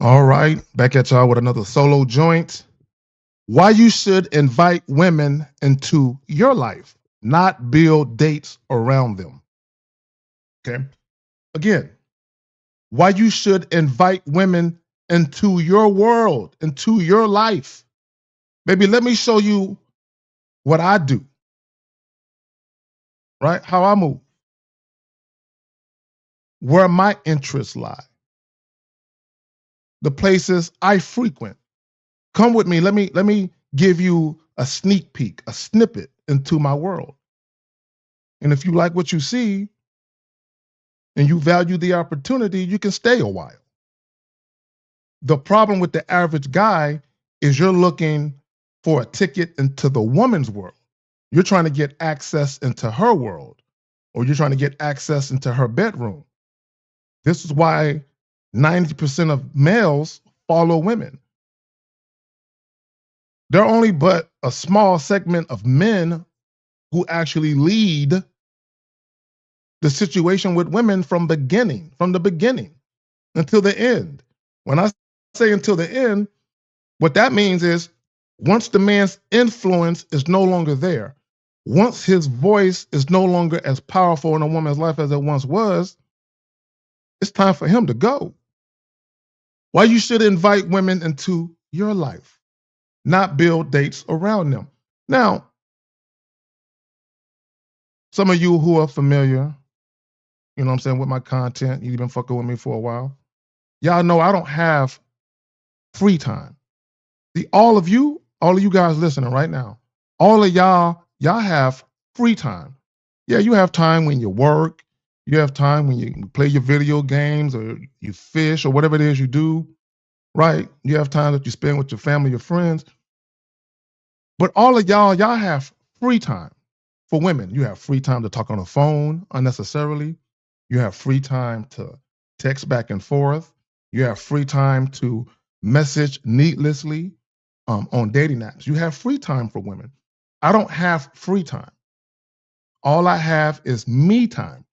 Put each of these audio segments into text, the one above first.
All right, back at y'all with another solo joint. Why you should invite women into your life, not build dates around them. Okay. Again, why you should invite women into your world, into your life. Baby, let me show you what I do, right? How I move, where my interests lie, the places I frequent. Come with me. Let me give you a sneak peek, a snippet into my world. And if you like what you see and you value the opportunity, you can stay a while. The problem with the average guy is you're looking for a ticket into the woman's world. You're trying to get access into her world, or you're trying to get access into her bedroom. This is why 90% of males follow women. There are only but a small segment of men who actually lead the situation with women from the beginning until the end. When I say until the end, what that means is once the man's influence is no longer there, once his voice is no longer as powerful in a woman's life as it once was, it's time for him to go. Why you should invite women into your life, not build dates around them. Now, some of you who are familiar, you know what I'm saying, with my content, you've been fucking with me for a while. Y'all know I don't have free time. All of you guys listening right now, all of y'all have free time. Yeah, you have time when you work, you have time when you play your video games or you fish or whatever it is you do, right? You have time that you spend with your family, your friends. But all of y'all have free time. For women, you have free time to talk on the phone unnecessarily. You have free time to text back and forth. You have free time to message needlessly on dating apps. You have free time for women. I don't have free time. All I have is me time.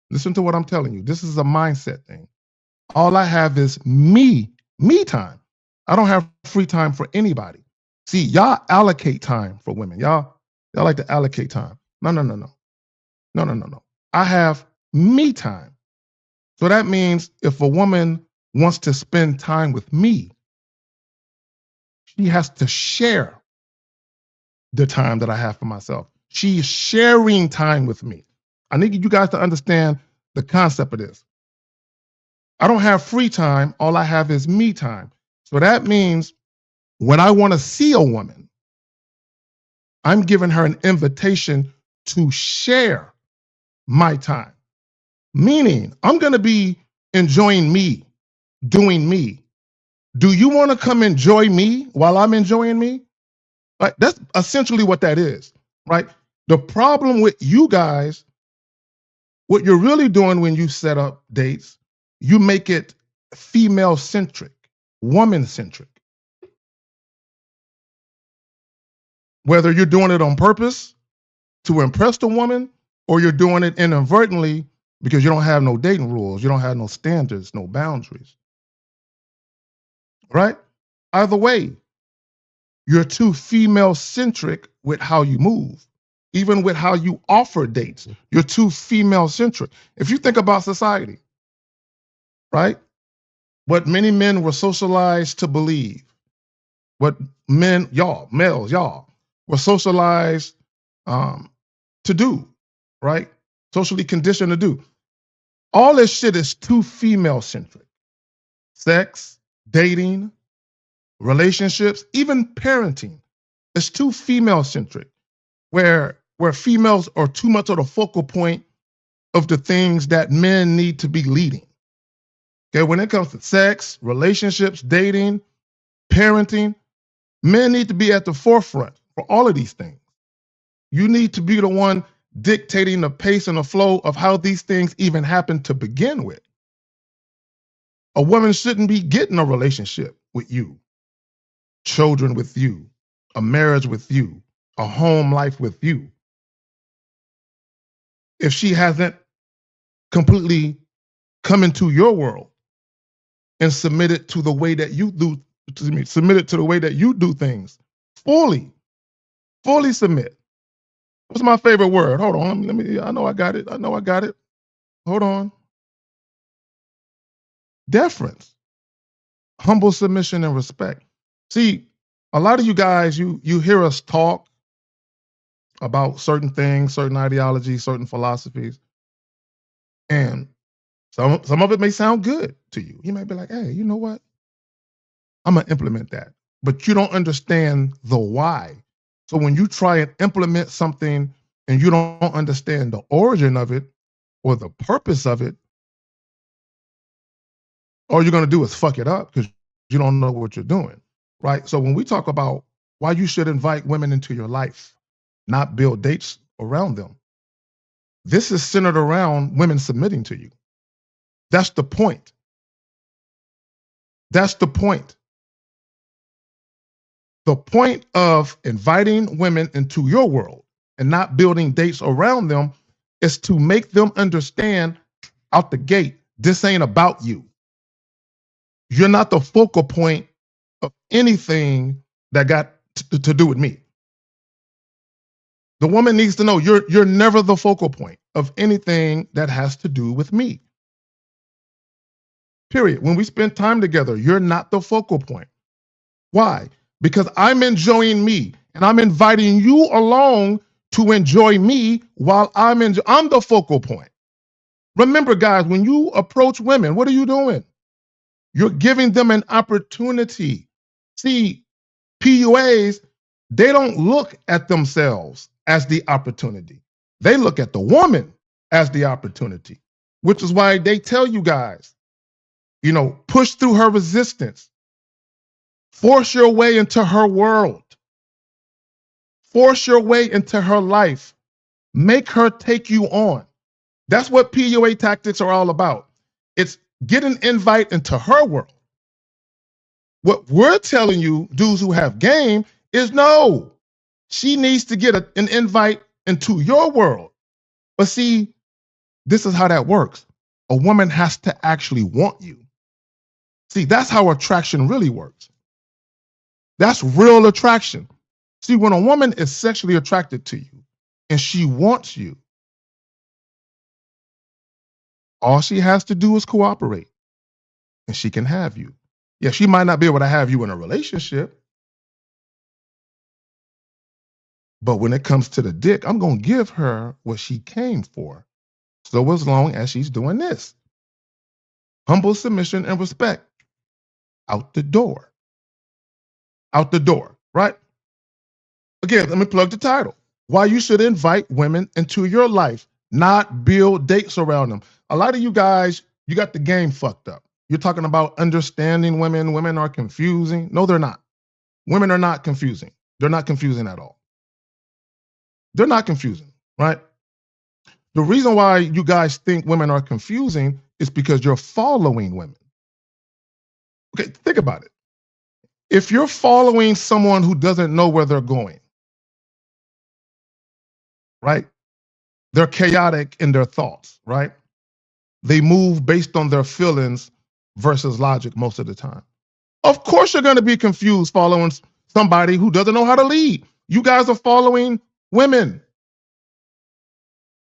Listen to what I'm telling you. This is a mindset thing. All I have is me time. I don't have free time for anybody. See, y'all allocate time for women. Y'all like to allocate time. No, no, no, no. No, no, no, no. I have me time. So that means if a woman wants to spend time with me, she has to share the time that I have for myself. She's sharing time with me. I need you guys to understand the concept of this. I don't have free time. All I have is me time. So that means when I want to see a woman, I'm giving her an invitation to share my time. Meaning, I'm going to be enjoying me, doing me. Do you want to come enjoy me while I'm enjoying me? Right? That's essentially what that is, right? The problem with you guys, what you're really doing when you set up dates, you make it female centric, woman centric. Whether you're doing it on purpose to impress the woman or you're doing it inadvertently because you don't have no dating rules, you don't have no standards, no boundaries, right? Either way, you're too female centric with how you move, even with how you offer dates. You're too female centric. If you think about society, right? What many men were socialized to believe, what men, y'all, males, y'all, were socialized to do, right? Socially conditioned to do. All this shit is too female centric. Sex, dating, relationships, even parenting. It's too female centric, where females are too much of the focal point of the things that men need to be leading. Okay, when it comes to sex, relationships, dating, parenting, men need to be at the forefront for all of these things. You need to be the one dictating the pace and the flow of how these things even happen to begin with. A woman shouldn't be getting a relationship with you, children with you, a marriage with you, a home life with you, if she hasn't completely come into your world and submitted to the way that you do, submitted to the way that you do things. Fully submit. What's my favorite word? Hold on, let me, I know I got it. Hold on. Deference, humble submission and respect. See, a lot of you guys, you hear us talk about certain things, certain ideologies, certain philosophies, and some of it may sound good to you. You might be like, hey, you know what? I'm gonna implement that. But you don't understand the why. So when you try and implement something and you don't understand the origin of it or the purpose of it, all you're gonna do is fuck it up because you don't know what you're doing. Right. So when we talk about why you should invite women into your life, not build dates around them, this is centered around women submitting to you. That's the point. That's the point. The point of inviting women into your world and not building dates around them is to make them understand out the gate, this ain't about you. You're not the focal point of anything that got to do with me. The woman needs to know you're never the focal point of anything that has to do with me. Period. When we spend time together, you're not the focal point. Why? Because I'm enjoying me and I'm inviting you along to enjoy me while I'm the focal point. Remember, guys, when you approach women, what are you doing? You're giving them an opportunity. See, PUAs, they don't look at themselves as the opportunity. They look at the woman as the opportunity, which is why they tell you guys, push through her resistance. Force your way into her world. Force your way into her life. Make her take you on. That's what PUA tactics are all about. It's get an invite into her world. What we're telling you, dudes who have game, is no. She needs to get an invite into your world. But see, this is how that works. A woman has to actually want you. See, that's how attraction really works. That's real attraction. See, when a woman is sexually attracted to you and she wants you, all she has to do is cooperate and she can have you. Yeah, she might not be able to have you in a relationship, but when it comes to the dick, I'm going to give her what she came for. So as long as she's doing this, humble submission and respect, out the door. Out the door, right? Again, let me plug the title. Why you should invite women into your life, not build dates around them. A lot of you guys, you got the game fucked up. You're talking about understanding women. Women are confusing. No, they're not. Women are not confusing. They're not confusing at all. They're not confusing, right? The reason why you guys think women are confusing is because you're following women. Okay, think about it. If you're following someone who doesn't know where they're going, right? They're chaotic in their thoughts, right? They move based on their feelings versus logic most of the time. Of course, you're going to be confused following somebody who doesn't know how to lead. You guys are following women.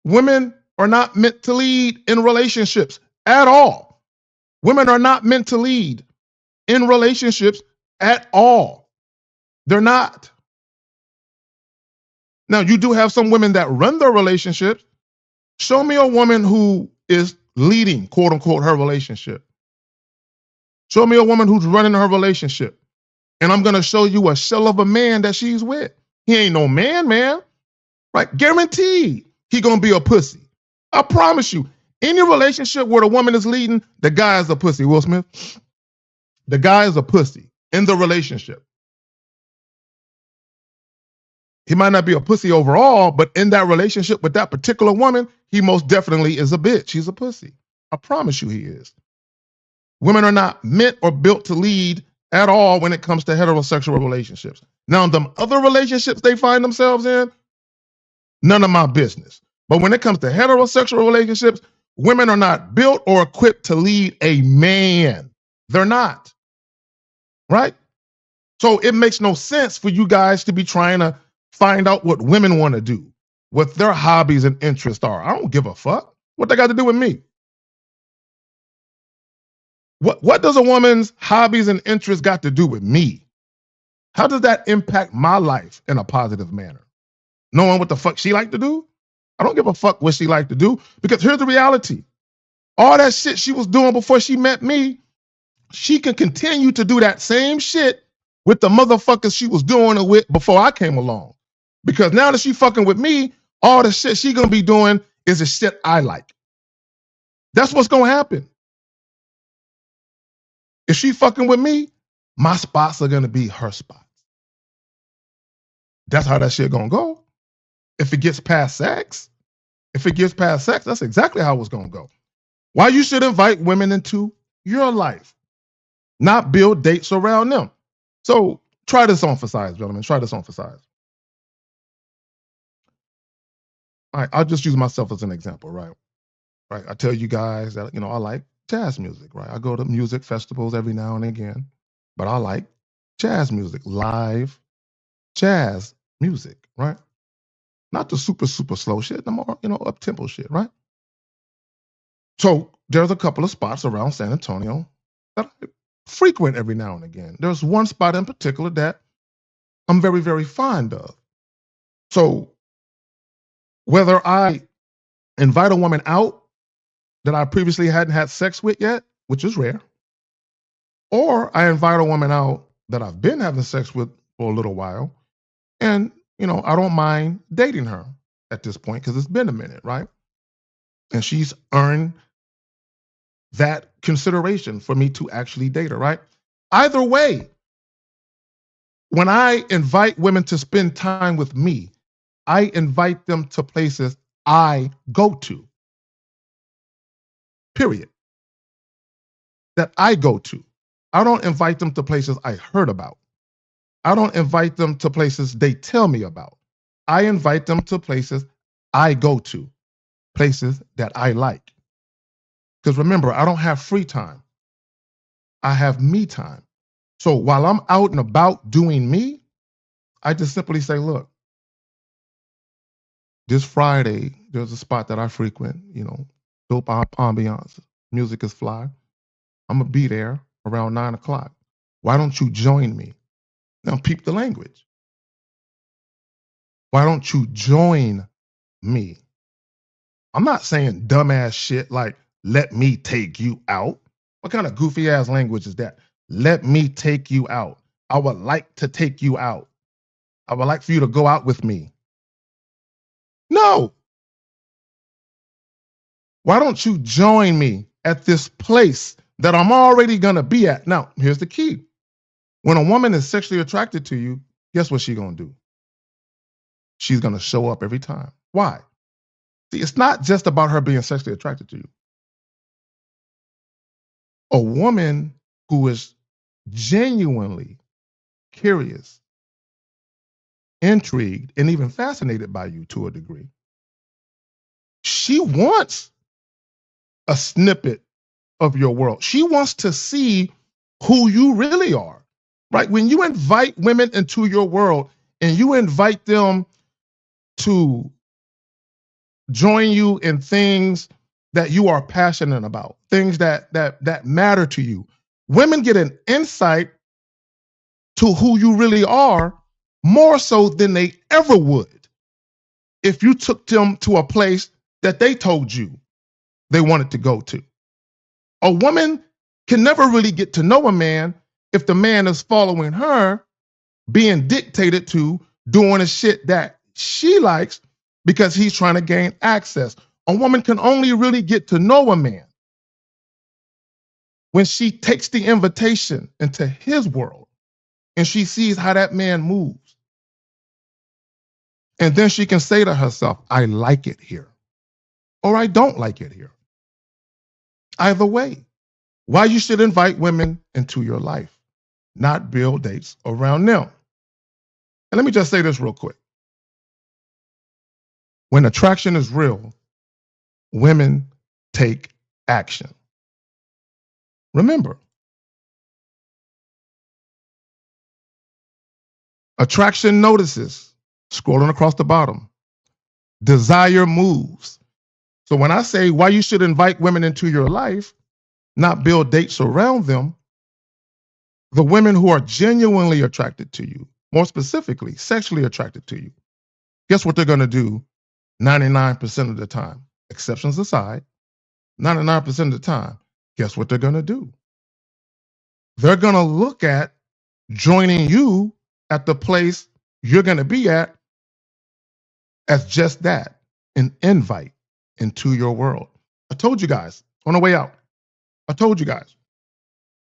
Women are not meant to lead in relationships at all. Women are not meant to lead in relationships at all. They're not. Now, you do have some women that run their relationships. Show me a woman who is leading, quote unquote, her relationship. Show me a woman who's running her relationship. And I'm going to show you a shell of a man that she's with. He ain't no man, right? Guaranteed he going to be a pussy. I promise you. Any relationship where the woman is leading, the guy is a pussy, Will Smith. The guy is a pussy in the relationship. He might not be a pussy overall, but in that relationship with that particular woman, he most definitely is a bitch. He's a pussy. I promise you he is. Women are not meant or built to lead at all when it comes to heterosexual relationships. Now, them other relationships they find themselves in, none of my business. But when it comes to heterosexual relationships, women are not built or equipped to lead a man. They're not, right? So it makes no sense for you guys to be trying to find out what women want to do, what their hobbies and interests are. I don't give a fuck. What they got to do with me? What does a woman's hobbies and interests got to do with me? How does that impact my life in a positive manner? Knowing what the fuck she like to do? I don't give a fuck what she like to do, because here's the reality. All that shit she was doing before she met me, she can continue to do that same shit with the motherfuckers she was doing it with before I came along. Because now that she fucking with me, all the shit she gonna be doing is the shit I like. That's what's gonna happen. If she fucking with me, my spots are gonna be her spots. That's how that shit gonna go. If it gets past sex, that's exactly how it's gonna go. Why you should invite women into your life, not build dates around them. So try this on for size, gentlemen. Try this on for size. All right, I'll just use myself as an example, right? Right. I tell you guys that, I like jazz music, right? I go to music festivals every now and again, but I like jazz music, live jazz music, right? Not the super, super slow shit, the more, up tempo shit, right? So there's a couple of spots around San Antonio that I frequent every now and again. There's one spot in particular that I'm very, very fond of. So whether I invite a woman out that I previously hadn't had sex with yet, which is rare, or I invite a woman out that I've been having sex with for a little while, and I don't mind dating her at this point because it's been a minute, right? And she's earned that consideration for me to actually date her, right? Either way, when I invite women to spend time with me, I invite them to places I go to, period. That I go to. I don't invite them to places I heard about. I don't invite them to places they tell me about. I invite them to places I go to, places that I like. Because remember, I don't have free time. I have me time. So while I'm out and about doing me, I just simply say, look, this Friday, there's a spot that I frequent, dope ambiance, music is fly. I'm going to be there around 9:00. Why don't you join me? Now, peep the language. Why don't you join me? I'm not saying dumbass shit like, let me take you out. What kind of goofy ass language is that? Let me take you out. I would like to take you out. I would like for you to go out with me. No. Why don't you join me at this place that I'm already going to be at? Now, here's the key. When a woman is sexually attracted to you, guess what she's going to do? She's going to show up every time. Why? See, it's not just about her being sexually attracted to you. A woman who is genuinely curious, intrigued, and even fascinated by you to a degree, she wants a snippet of your world. She wants to see who you really are, right? When you invite women into your world and you invite them to join you in things that you are passionate about, things that matter to you, women get an insight to who you really are more so than they ever would if you took them to a place that they told you they wanted to go to. A woman can never really get to know a man if the man is following her, being dictated to, doing the shit that she likes because he's trying to gain access. A woman can only really get to know a man when she takes the invitation into his world and she sees how that man moves. And then she can say to herself, I like it here, or I don't like it here. Either way, why you should invite women into your life, not build dates around them. And let me just say this real quick. When attraction is real, women take action. Remember, Attraction notices, scrolling across the bottom. Desire moves. So when I say why you should invite women into your life, not build dates around them, the women who are genuinely attracted to you, more specifically, sexually attracted to you, guess what they're going to do 99% of the time? Exceptions aside, 99% of the time, guess what they're going to do? They're going to look at joining you at the place you're going to be at as just that, an invite into your world. I told you guys on the way out, I told you guys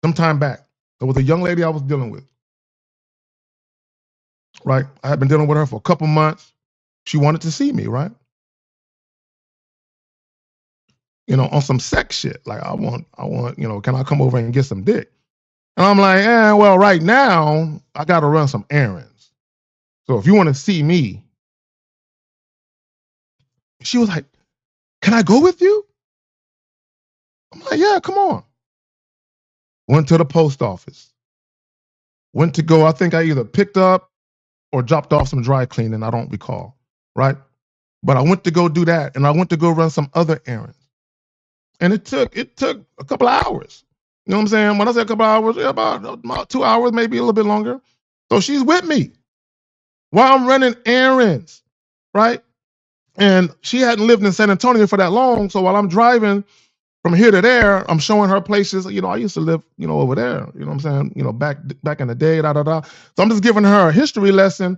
some time back, there was a young lady I was dealing with, right? I had been dealing with her for a couple months. She wanted to see me, right? On some sex shit. Like I want, can I come over and get some dick? And I'm like, well, right now I got to run some errands. So if you want to see me, she was like, can I go with you? I'm like, yeah, come on. Went to the post office. Went to go, I think I either picked up or dropped off some dry cleaning. I don't recall, right? But I went to go do that, and I went to go run some other errands. And it took a couple of hours. You know what I'm saying? When I say a couple of hours, about 2 hours, maybe a little bit longer. So she's with me while I'm running errands, right? And she hadn't lived in San Antonio for that long. So while I'm driving from here to there, I'm showing her places. I used to live, over there. You know what I'm saying? Back in the day, da da da. So I'm just giving her a history lesson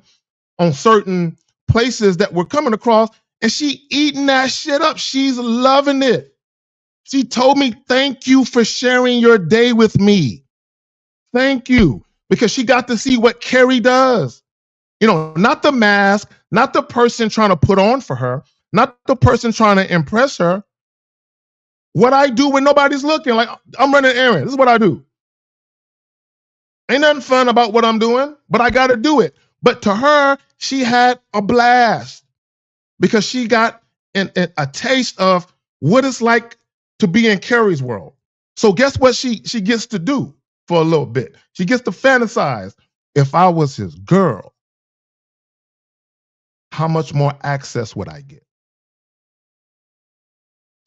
on certain places that we're coming across, and she eating that shit up. She's loving it. She told me, thank you for sharing your day with me. Thank you. Because she got to see what Carrie does. Not the mask, not the person trying to put on for her, not the person trying to impress her. What I do when nobody's looking, like I'm running errands. This is what I do. Ain't nothing fun about what I'm doing, but I got to do it. But to her, she had a blast because she got a taste of what it's like to be in Carrie's world. So guess what she gets to do for a little bit? She gets to fantasize. If I was his girl, how much more access would I get?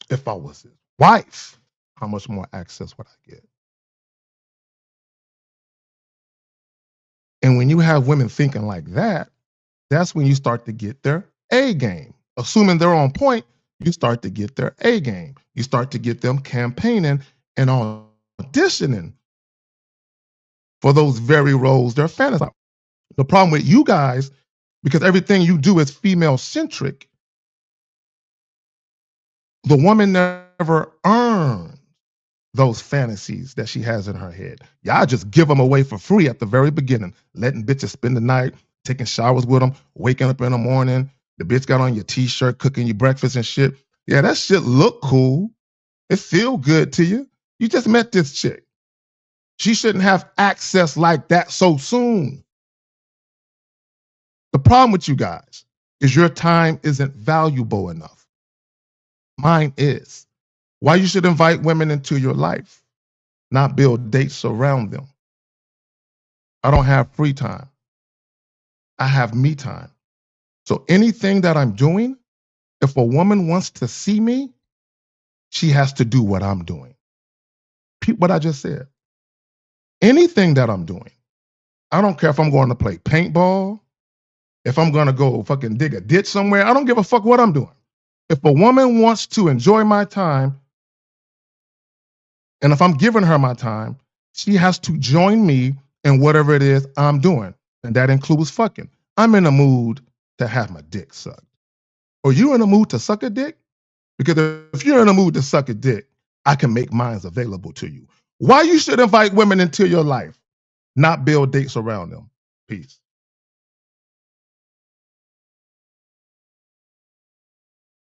If I was his wife, how much more access would I get? And when you have women thinking like that, that's when you start to get their A game. Assuming they're on point, you start to get their A game. You start to get them campaigning and auditioning for those very roles they're fantasizing. The problem with you guys, because everything you do is female centric, the woman never earns those fantasies that she has in her head. Y'all just give them away for free at the very beginning, letting bitches spend the night, taking showers with them, waking up in the morning. The bitch got on your t-shirt, cooking you breakfast and shit. Yeah, that shit look cool. It feel good to you. You just met this chick. She shouldn't have access like that so soon. The problem with you guys is your time isn't valuable enough. Mine is. Why you should invite women into your life, not build dates around them. I don't have free time. I have me time. So anything that I'm doing, if a woman wants to see me, she has to do what I'm doing. Repeat what I just said. Anything that I'm doing, I don't care if I'm going to play paintball, if I'm going to go fucking dig a ditch somewhere. I don't give a fuck what I'm doing. If a woman wants to enjoy my time, and if I'm giving her my time, she has to join me in whatever it is I'm doing. And that includes fucking. I'm in a mood to have my dick sucked. Are you in a mood to suck a dick? Because if you're in a mood to suck a dick, I can make mine available to you. Why you should invite women into your life, not build dates around them. Peace.